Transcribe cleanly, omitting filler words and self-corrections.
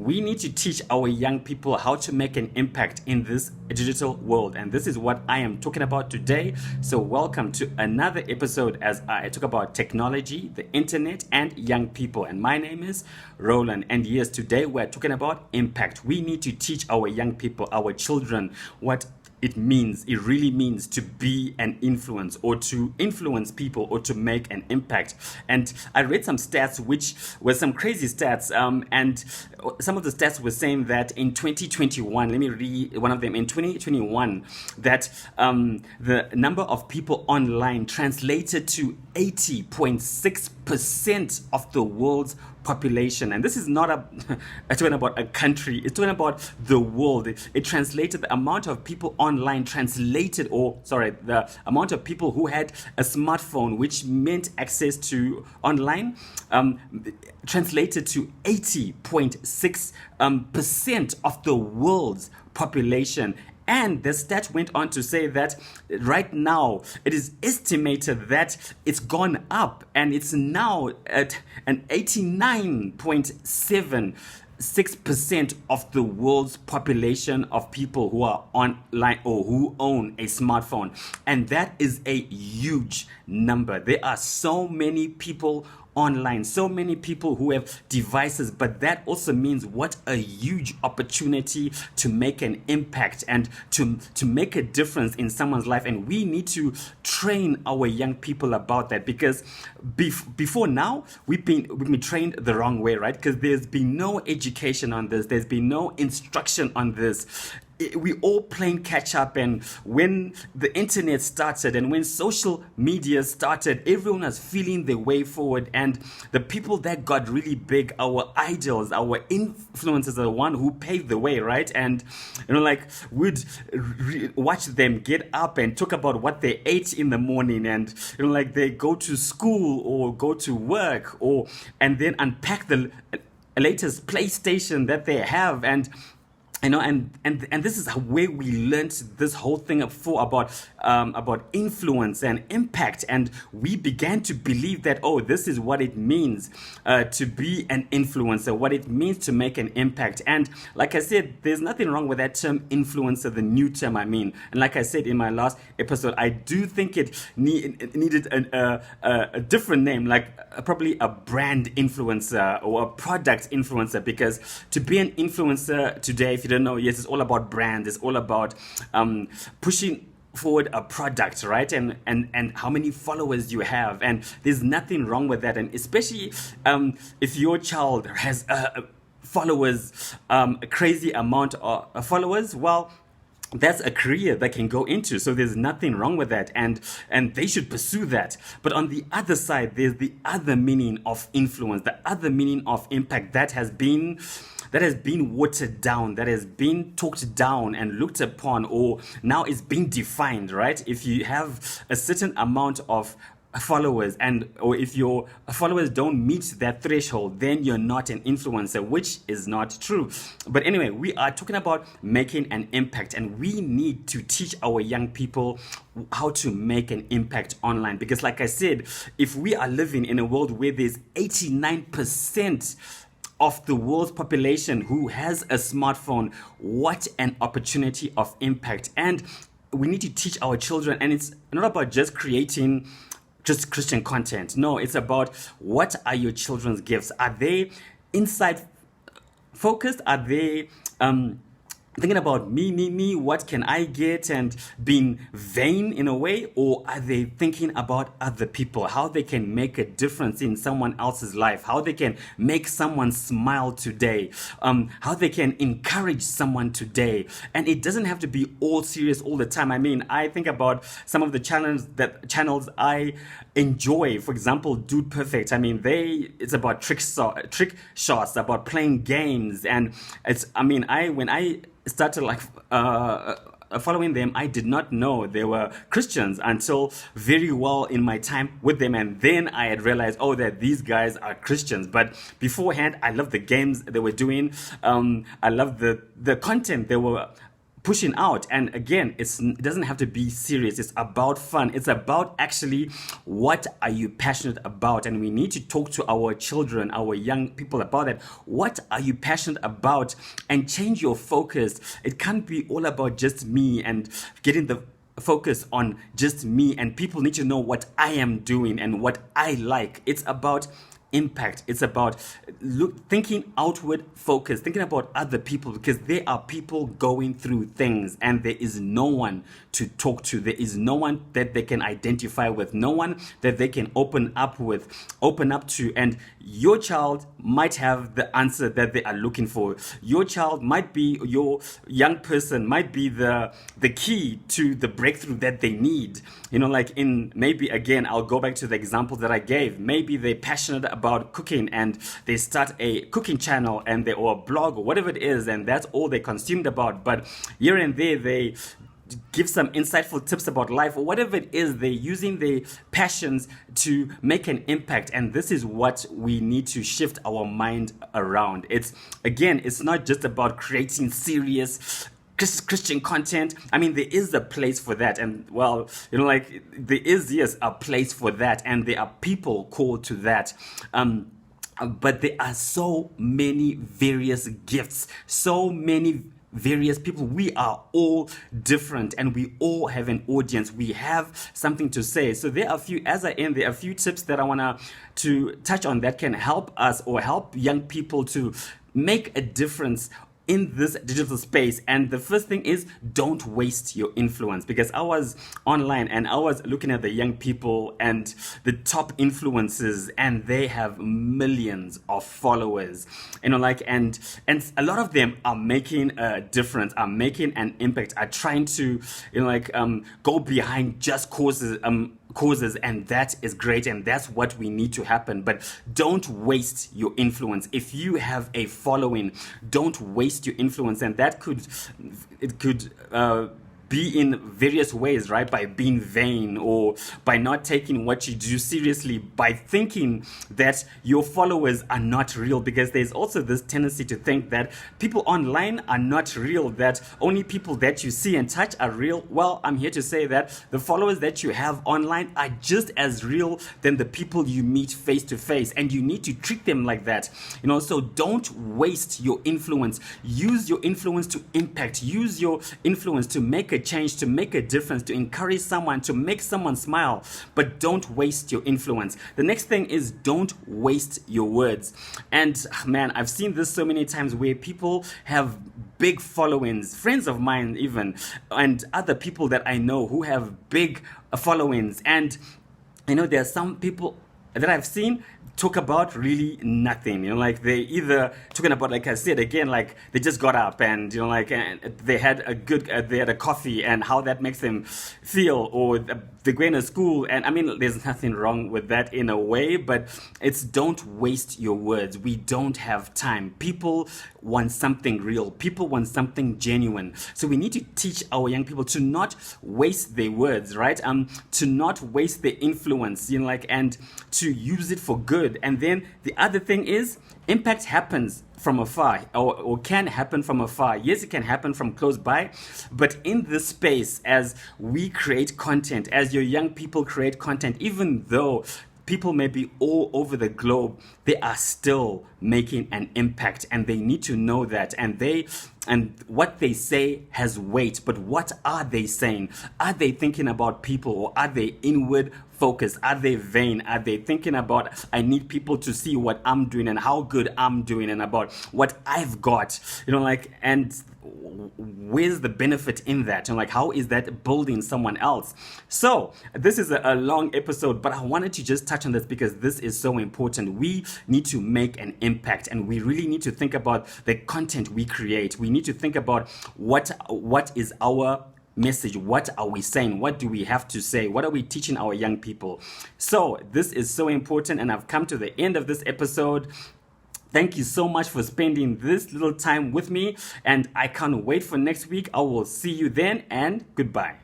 we need to teach our young people how to make an impact in this digital world. And this is what I am talking about today. So welcome to another episode as I talk about technology, the internet, and young people. And my name is Roland. And yes, today we're talking about impact. We need to teach our young people, our children, what it really means to be an influence or to influence people or to make an impact. And I read some stats which were some crazy stats, and some of the stats were saying that in 2021, let me read one of them, in 2021, that the number of people online translated to 80.6% of the world's population. And this is not talking about a country, it's talking about the world. It translated the amount of people online the amount of people who had a smartphone, which meant access to online, translated to 80.6% of the world's population. And the stat went on to say that right now it is estimated that it's gone up and it's now at an 89.76% of the world's population of people who are online or who own a smartphone. And that is a huge number. There are so many people online, so many people who have devices, but that also means what a huge opportunity to make an impact and to make a difference in someone's life. And we need to train our young people about that, because before now we've been trained the wrong way, right? Because there's been no education on this, there's been no instruction on this. We all playing catch up, and when the internet started and when social media started, everyone was feeling their way forward, and the people that got really big, our idols, our influencers, are the one who paved the way, right? And we'd watch them get up and talk about what they ate in the morning, and they go to school or go to work, and then unpack the latest PlayStation that they have, and this is where we learned this whole thing about influence and impact, and we began to believe that, this is what it means to be an influencer, what it means to make an impact. And like I said, there's nothing wrong with that term influencer, the new term, and like I said in my last episode, I do think it needed a different name, probably a brand influencer or a product influencer, because to be an influencer today, if you don't know, yes, it's all about brand, it's all about pushing forward a product, right? And how many followers you have, and there's nothing wrong with that. And especially if your child has followers, a crazy amount of followers, well, that's a career they can go into, so there's nothing wrong with that, and they should pursue that. But on the other side, there's the other meaning of influence, the other meaning of impact that has been watered down, that has been talked down and looked upon, or now is being defined, right? If you have a certain amount of followers, or if your followers don't meet that threshold, then you're not an influencer, which is not true. But anyway, we are talking about making an impact, and we need to teach our young people how to make an impact online, because like I said, if we are living in a world where there's 89% of the world's population who has a smartphone, what an opportunity of impact. And we need to teach our children, and it's not about just creating just Christian content. No, it's about, what are your children's gifts? Are they inside focused? Are they thinking about me, what can I get, and being vain in a way? Or are they thinking about other people, how they can make a difference in someone else's life, how they can make someone smile today, how they can encourage someone today? And it doesn't have to be all serious all the time. I think about some of the channels I enjoy. For example, Dude Perfect. It's about trick shots, about playing games, and when I started following them, I did not know they were Christians until very well in my time with them, and then I had realized, that these guys are Christians. But beforehand, I loved the games they were doing. I loved the content they were pushing out. And again, it doesn't have to be serious. It's about fun. It's about actually what are you passionate about. And we need to talk to our children, our young people about it. What are you passionate about? And change your focus. It can't be all about just me and getting the focus on just me, and people need to know what I am doing and what I like. It's about impact. It's about thinking outward focus, thinking about other people, because there are people going through things and there is no one to talk to. There is no one that they can identify with, no one that they can open up to. And your child might have the answer that they are looking for. Your child might be, your young person might be the key to the breakthrough that they need. Like maybe again, I'll go back to the example that I gave. Maybe they're passionate about cooking and they start a cooking channel or a blog or whatever it is, and that's all they're consumed about. But here and there they give some insightful tips about life or whatever it is. They're using their passions to make an impact, and this is what we need to shift our mind around. It's not just about creating serious Christian content. I mean, there is a place for that, and there is, yes, a place for that, and there are people called to that. But there are so many various gifts, so many various people. We are all different and we all have an audience. We have something to say. So there are a few, as I end, there are a few tips that I want to touch on that can help us or help young people to make a difference in this digital space. And the first thing is, don't waste your influence. Because I was online and I was looking at the young people and the top influencers, and they have millions of followers, and a lot of them are making a difference, are making an impact, are trying to go behind just causes, and that is great, and that's what we need to happen. But don't waste your influence. If you have a following, don't waste your influence. And that could be in various ways, right? By being vain, or by not taking what you do seriously, by thinking that your followers are not real, because there's also this tendency to think that people online are not real, that only people that you see and touch are real. Well, I'm here to say that the followers that you have online are just as real than the people you meet face to face, and you need to treat them like that. So don't waste your influence. Use your influence to impact. Use your influence to make a change, to make a difference, to encourage someone, to make someone smile. But don't waste your influence. The next thing is, don't waste your words. And man, I've seen this so many times where people have big followings, friends of mine even, and other people that I know who have big followings. And there are some people that I've seen talk about really nothing. They either talking about, like I said again, like they just got up and and they had a coffee and how that makes them feel, or they're going to school. And I mean, there's nothing wrong with that in a way, but it's, don't waste your words. We don't have time. People want something real. People want something genuine. So we need to teach our young people to not waste their words, right? To not waste their influence, and to use it for good. And then the other thing is, impact happens from afar, or can happen from afar. Yes, it can happen from close by, but in this space, as we create content, as your young people create content, even though people may be all over the globe, they are still making an impact, and they need to know that. And what they say has weight, but what are they saying? Are they thinking about people, or are they inward focused? Are they vain? Are they thinking about, I need people to see what I'm doing and how good I'm doing and about what I've got? And where's the benefit in that? And how is that building someone else? So this is a long episode, but I wanted to just touch on this because this is so important. We need to make an impact, and we really need to think about the content we create. We need to think about what is our message. What are we saying? What do we have to say? What are we teaching our young people? So this is so important, and I've come to the end of this episode. Thank you so much for spending this little time with me, and I can't wait for next week. I will see you then, and goodbye.